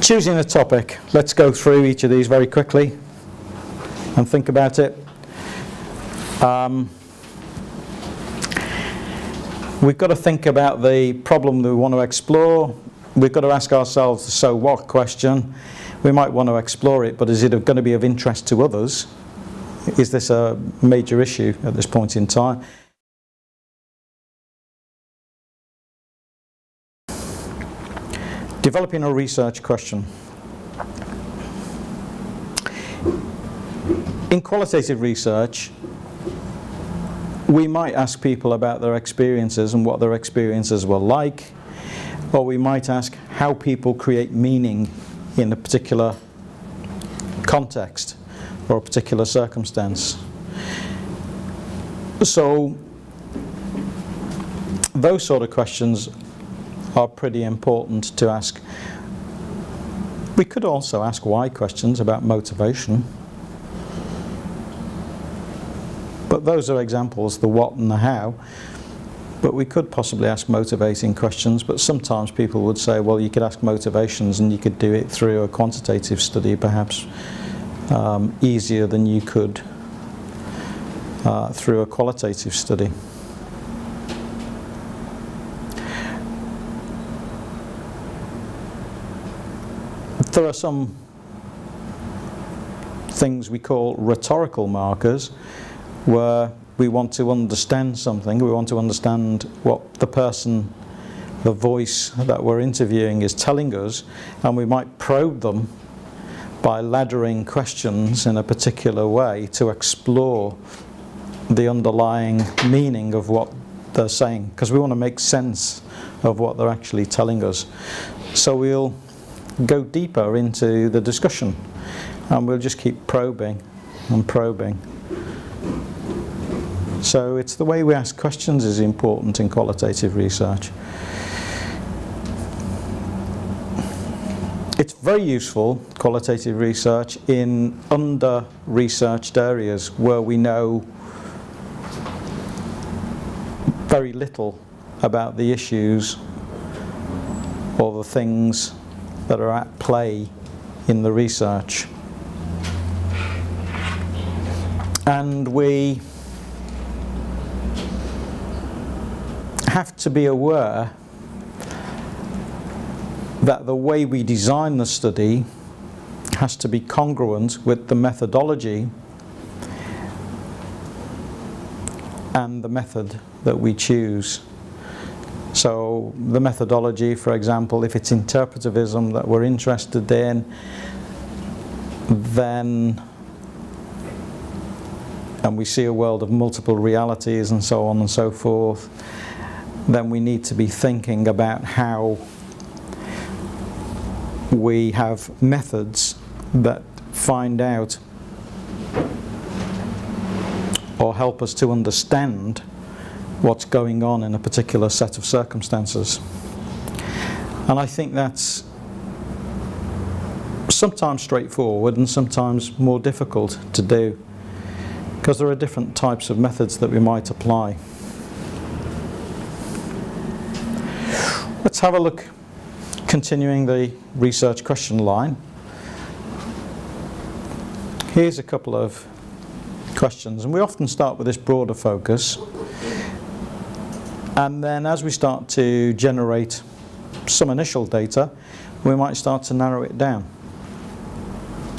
Choosing a topic. Let's go through each of these very quickly and think about it. We've got to think about the problem that we want to explore. We've got to ask ourselves the so what question. We might want to explore it, but is it going to be of interest to others? Is this a major issue at this point in time? Developing a research question. In qualitative research, we might ask people about their experiences and what their experiences were like, or we might ask how people create meaning in a particular context or a particular circumstance. So those sort of questions are pretty important to ask. We could also ask why questions about motivation, but those are examples, the what and the how. But we could possibly ask motivating questions, but sometimes people would say, well, you could ask motivations and you could do it through a quantitative study, perhaps easier than you could through a qualitative study. There are some things we call rhetorical markers, where we want to understand something, we want to understand what the person, the voice that we're interviewing is telling us, and we might probe them by laddering questions in a particular way to explore the underlying meaning of what they're saying, because we want to make sense of what they're actually telling us. So we'll go deeper into the discussion and we'll just keep probing and probing. So it's the way we ask questions is important in qualitative research. It's very useful, qualitative research, in under-researched areas where we know very little about the issues or the things that are at play in the research. And we have to be aware that the way we design the study has to be congruent with the methodology and the method that we choose. So the methodology, for example, if it's interpretivism that we're interested in, then, and we see a world of multiple realities and so on and so forth, then we need to be thinking about how we have methods that find out or help us to understand what's going on in a particular set of circumstances. And I think that's sometimes straightforward and sometimes more difficult to do, because there are different types of methods that we might apply. Let's have a look, continuing the research question line. Here's a couple of questions, and we often start with this broader focus. And then as we start to generate some initial data, we might start to narrow it down.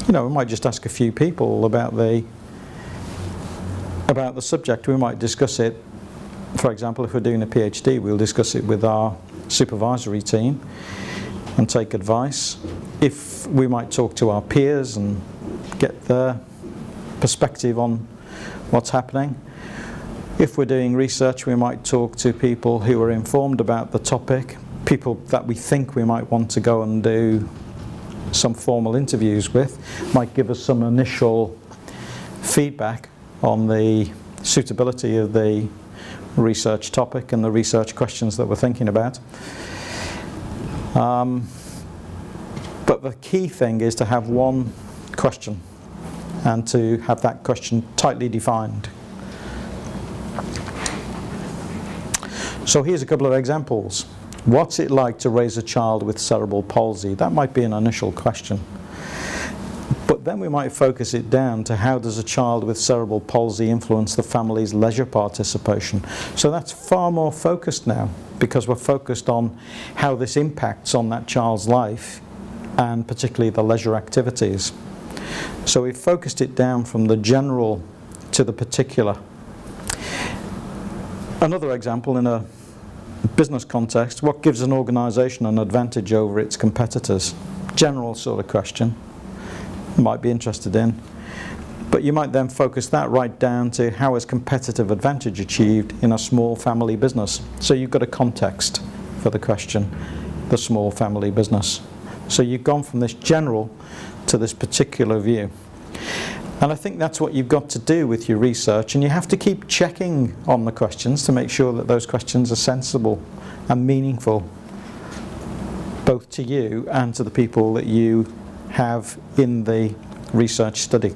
You know, we might just ask a few people about the subject. We might discuss it. For example, if we're doing a PhD, we'll discuss it with our supervisory team and take advice. If we might talk to our peers and get their perspective on what's happening. If we're doing research, we might talk to people who are informed about the topic, people that we think we might want to go and do some formal interviews with, might give us some initial feedback on the suitability of the research topic and the research questions that we're thinking about. But the key thing is to have one question and to have that question tightly defined. So here's a couple of examples. What's it like to raise a child with cerebral palsy? That might be an initial question. But then we might focus it down to how does a child with cerebral palsy influence the family's leisure participation. So that's far more focused now, because we're focused on how this impacts on that child's life, and particularly the leisure activities. So we've focused it down from the general to the particular. Another example in a business context: what gives an organisation an advantage over its competitors? General sort of question. You might be interested in. But you might then focus that right down to how is competitive advantage achieved in a small family business. So you've got a context for the question, the small family business. So you've gone from this general to this particular view. And I think that's what you've got to do with your research, and you have to keep checking on the questions to make sure that those questions are sensible and meaningful, both to you and to the people that you have in the research study.